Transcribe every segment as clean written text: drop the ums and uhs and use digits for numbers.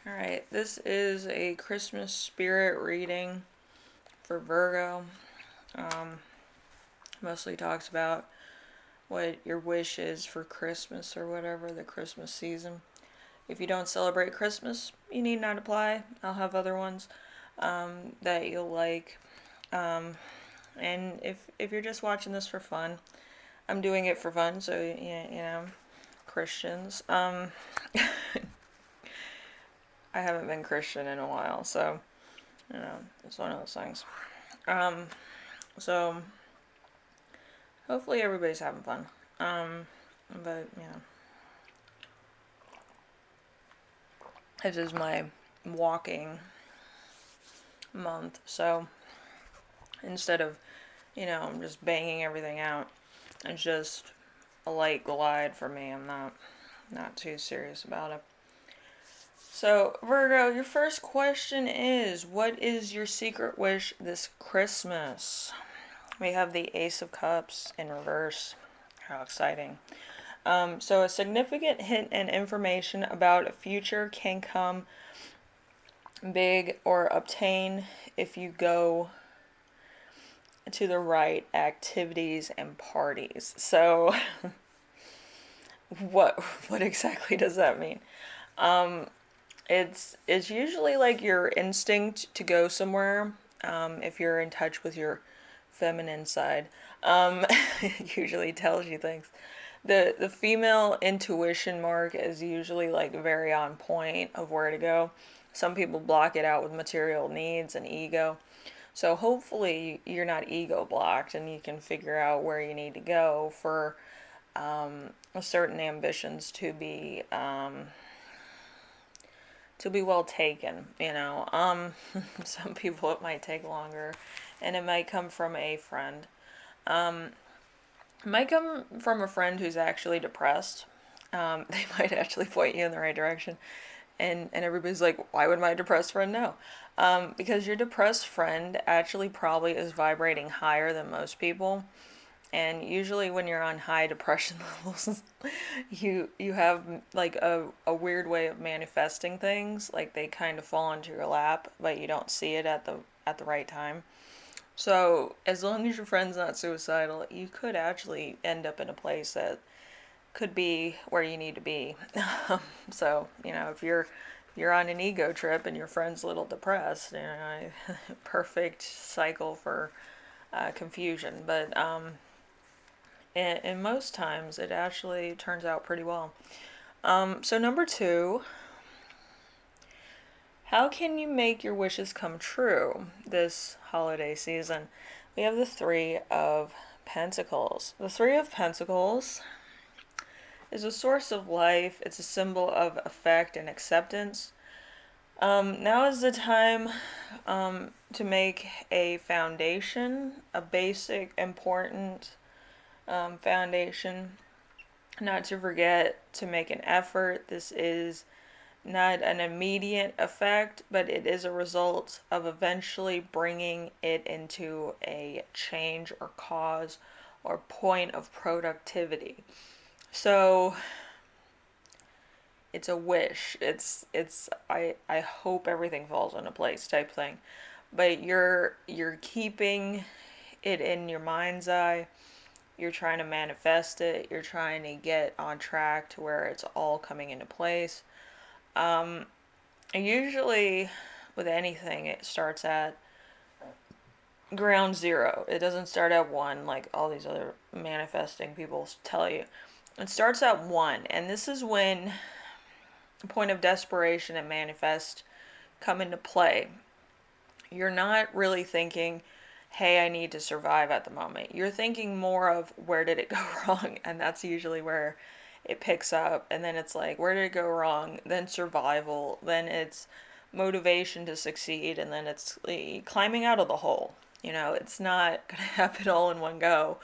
Alright, this is a Christmas spirit reading for Virgo. Um, Mostly talks about what your wish is for Christmas or whatever, the Christmas season. If you don't celebrate Christmas, you need not apply. I'll have other ones that you'll like. Um, and if you're just watching this for fun, I'm doing it for fun, so Christians. I haven't been Christian in a while, so it's one of those things. Um, so hopefully everybody's having fun. But this is my walking month, so instead of just banging everything out, it's just a light glide for me. I'm not too serious about it. So, Virgo, your first question is, what is your secret wish this Christmas? We have the Ace of Cups in reverse. How exciting. So a significant hint and information about a future can come big or obtain if you go to the right activities and parties. So what exactly does that mean? It's usually like your instinct to go somewhere, if you're in touch with your feminine side. It usually tells you things. The female intuition mark is usually like very on point of where to go. Some people block it out with material needs and ego. So hopefully you're not ego blocked and you can figure out where you need to go for certain ambitions to be well taken. Some people it might take longer, and it might come from a friend. It might come from a friend who's actually depressed. They might actually point you in the right direction. And everybody's like, why would my depressed friend know? Because your depressed friend actually probably is vibrating higher than most people. And usually when you're on high depression levels, you have like a weird way of manifesting things. Like they kind of fall into your lap, but you don't see it at the right time. So, as long as your friend's not suicidal, you could actually end up in a place that could be where you need to be. So, if you're on an ego trip and your friend's a little depressed, perfect cycle for confusion. But in most times, it actually turns out pretty well. So number two, how can you make your wishes come true this holiday season? We have the Three of Pentacles. The Three of Pentacles is a source of life. It's a symbol of effect and acceptance. Now is the time to make a foundation, a basic, important foundation. Not to forget to make an effort. This is not an immediate effect, but it is a result of eventually bringing it into a change or cause or point of productivity. So it's a wish. I hope everything falls into place type thing. But you're keeping it in your mind's eye. You're trying to manifest it. You're trying to get on track to where it's all coming into place. Usually with anything, it starts at ground zero. It doesn't start at one like all these other manifesting people tell you. It starts at one, and this is when the point of desperation and manifest come into play. You're not really thinking, hey, I need to survive at the moment. You're thinking more of where did it go wrong, and that's usually where it picks up. And then it's like, where did it go wrong? Then survival, then it's motivation to succeed, and then it's climbing out of the hole. It's not going to happen all in one go,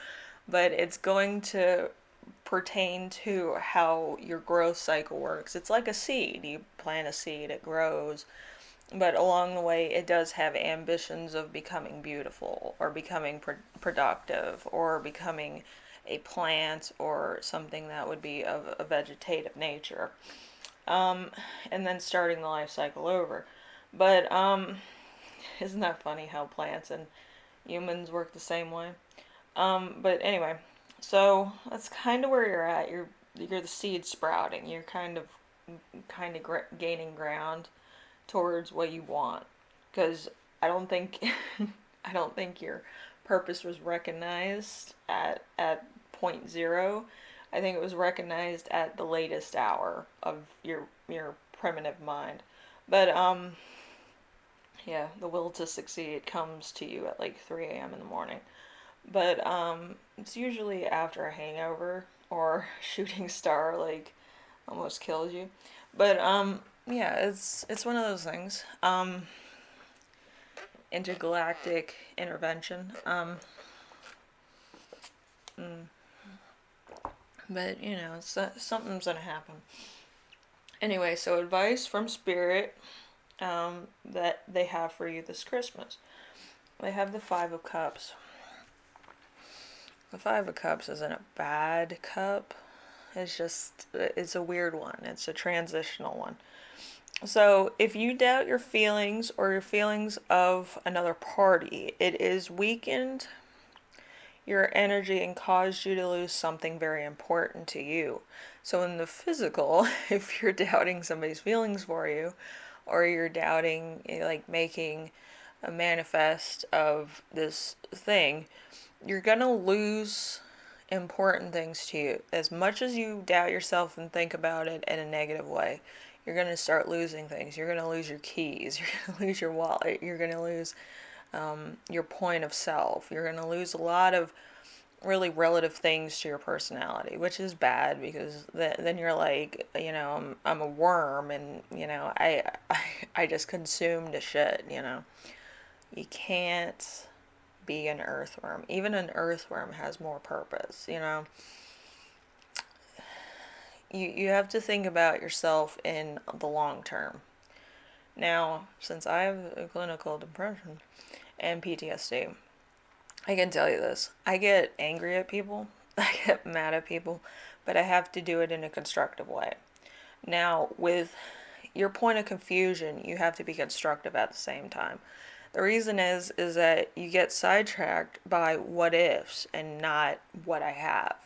but it's going to pertain to how your growth cycle works. It's like a seed. You plant a seed, it grows, but along the way it does have ambitions of becoming beautiful or becoming productive or becoming a plant or something that would be of a vegetative nature. and then starting the life cycle over. But isn't that funny how plants and humans work the same way? But anyway, so that's kind of where you're at. You're the seed sprouting. You're kind of gaining ground towards what you want, because I don't think I don't think your purpose was recognized at point zero. I think it was recognized at the latest hour of your primitive mind. But yeah, the will to succeed comes to you at like 3 a.m. in the morning. But it's usually after a hangover or shooting star like almost kills you. But yeah, it's one of those things. Intergalactic intervention. Mm, but you know, something's gonna happen. Anyway, so advice from Spirit that they have for you this Christmas. They have the Five of Cups. The Five of Cups isn't a bad cup. It's a weird one. It's a transitional one. So, if you doubt your feelings or your feelings of another party, it is weakened your energy and caused you to lose something very important to you. So, in the physical, if you're doubting somebody's feelings for you, or you're doubting, like making a manifest of this thing, you're gonna lose important things to you. As much as you doubt yourself and think about it in a negative way, you're going to start losing things. You're going to lose your keys. You're going to lose your wallet. You're going to lose your point of self. You're going to lose a lot of really relative things to your personality, which is bad because then you're like, I'm a worm and, I just consumed a shit, You can't be an earthworm. Even an earthworm has more purpose. You have to think about yourself in the long term. Now, since I have clinical depression and PTSD, I can tell you this. I get angry at people, I get mad at people, but I have to do it in a constructive way. Now, with your point of confusion, you have to be constructive at the same time. The reason is that you get sidetracked by what ifs and not what I have.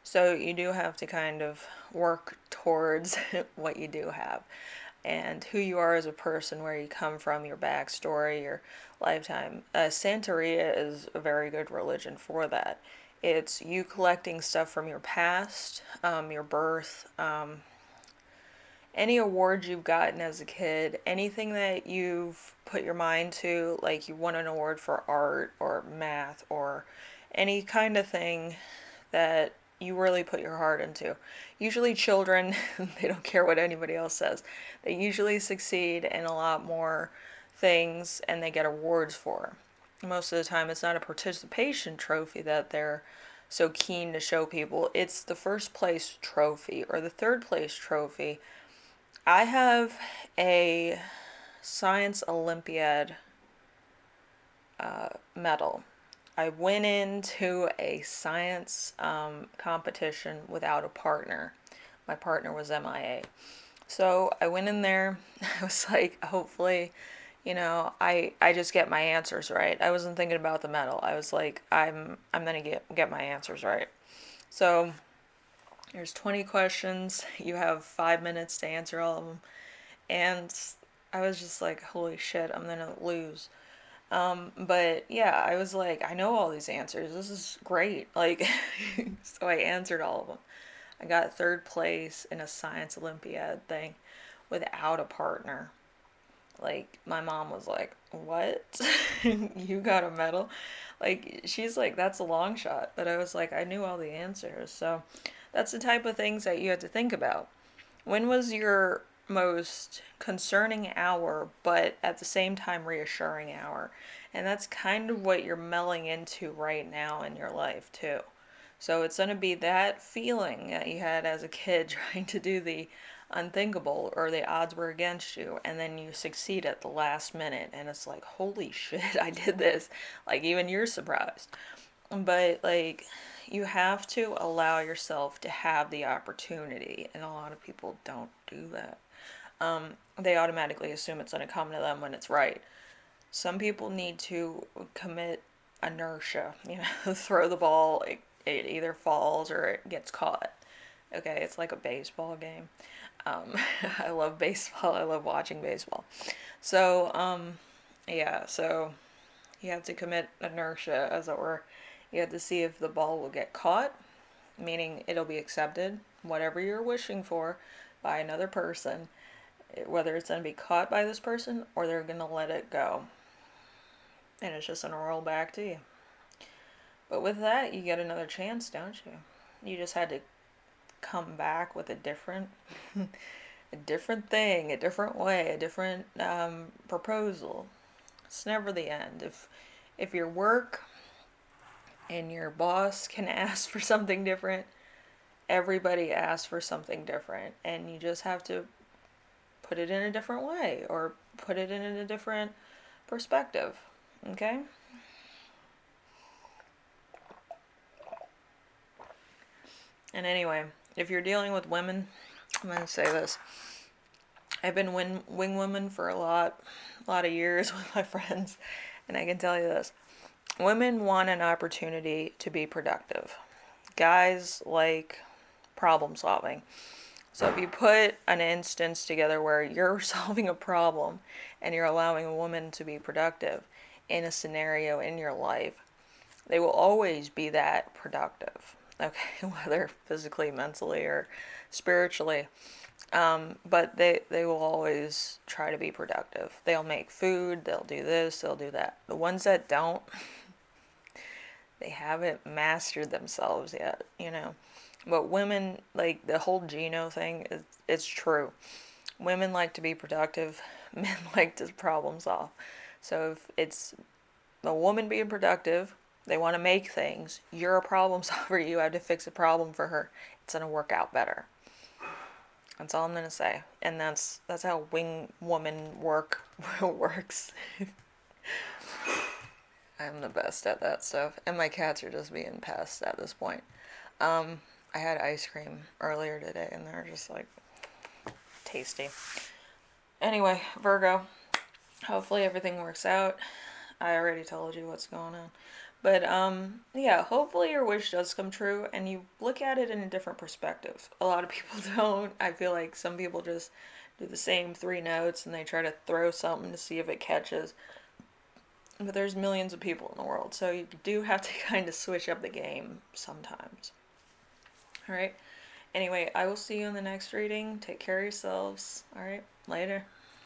So you do have to kind of work towards what you do have and who you are as a person, where you come from, your backstory, your lifetime. Santeria is a very good religion for that. It's you collecting stuff from your past, your birth, any awards you've gotten as a kid, anything that you've put your mind to, like you won an award for art or math or any kind of thing that you really put your heart into. Usually children, they don't care what anybody else says. They usually succeed in a lot more things and they get awards for. Most of the time it's not a participation trophy that they're so keen to show people. It's the first place trophy or the third place trophy. I have a Science Olympiad medal. I went into a science competition without a partner. My partner was MIA. So I went in there. I was like, hopefully, I just get my answers right. I wasn't thinking about the medal. I was like, I'm gonna get my answers right. So there's 20 questions. You have 5 minutes to answer all of them. And I was just like, holy shit, I'm gonna lose. But yeah, I was like, I know all these answers. This is great. Like, so I answered all of them. I got third place in a science Olympiad thing without a partner. Like, my mom was like, what? You got a medal? Like, she's like, that's a long shot. But I was like, I knew all the answers. So that's the type of things that you have to think about. When was your most concerning hour, but at the same time reassuring hour? And that's kind of what you're melling into right now in your life, too. So it's going to be that feeling that you had as a kid trying to do the unthinkable, or the odds were against you, and then you succeed at the last minute, and it's like, holy shit, I did this. Like, even you're surprised. But, like, you have to allow yourself to have the opportunity, and a lot of people don't do that. They automatically assume it's going to come to them when it's right. Some people need to commit inertia, throw the ball, it either falls or it gets caught. Okay, it's like a baseball game. Um, I love baseball, I love watching baseball. So, yeah, so you have to commit inertia, as it were. You have to see if the ball will get caught, meaning it'll be accepted, whatever you're wishing for, by another person, whether it's going to be caught by this person or they're going to let it go. And it's just going to roll back to you. But with that, you get another chance, don't you? You just had to come back with a different, a different thing, a different way, a different proposal. It's never the end. If your work and your boss can ask for something different, everybody asks for something different, and you just have to put it in a different way or put it in a different perspective. Okay? And anyway, if you're dealing with women, I'm going to say this. I've been wing woman for a lot of years with my friends, and I can tell you this. Women want an opportunity to be productive. Guys like problem solving. So if you put an instance together where you're solving a problem and you're allowing a woman to be productive in a scenario in your life, they will always be that productive. Okay, whether physically, mentally, or spiritually. But they will always try to be productive. They'll make food, they'll do this, they'll do that. The ones that don't, they haven't mastered themselves yet. But women, like the whole Geno thing, it's true. Women like to be productive, men like to problem solve. So if it's a woman being productive, they want to make things, you're a problem solver, you have to fix a problem for her. It's going to work out better. That's all I'm going to say. And that's how wing woman work works. I'm the best at that stuff. And my cats are just being pests at this point. I had ice cream earlier today and they're just like tasty. Anyway, Virgo, hopefully everything works out. I already told you what's going on. But yeah, hopefully your wish does come true and you look at it in a different perspective. A lot of people don't. I feel like some people just do the same 3 notes and they try to throw something to see if it catches. But there's millions of people in the world, so you do have to kind of switch up the game sometimes. Alright? Anyway, I will see you in the next reading. Take care of yourselves. Alright? Later.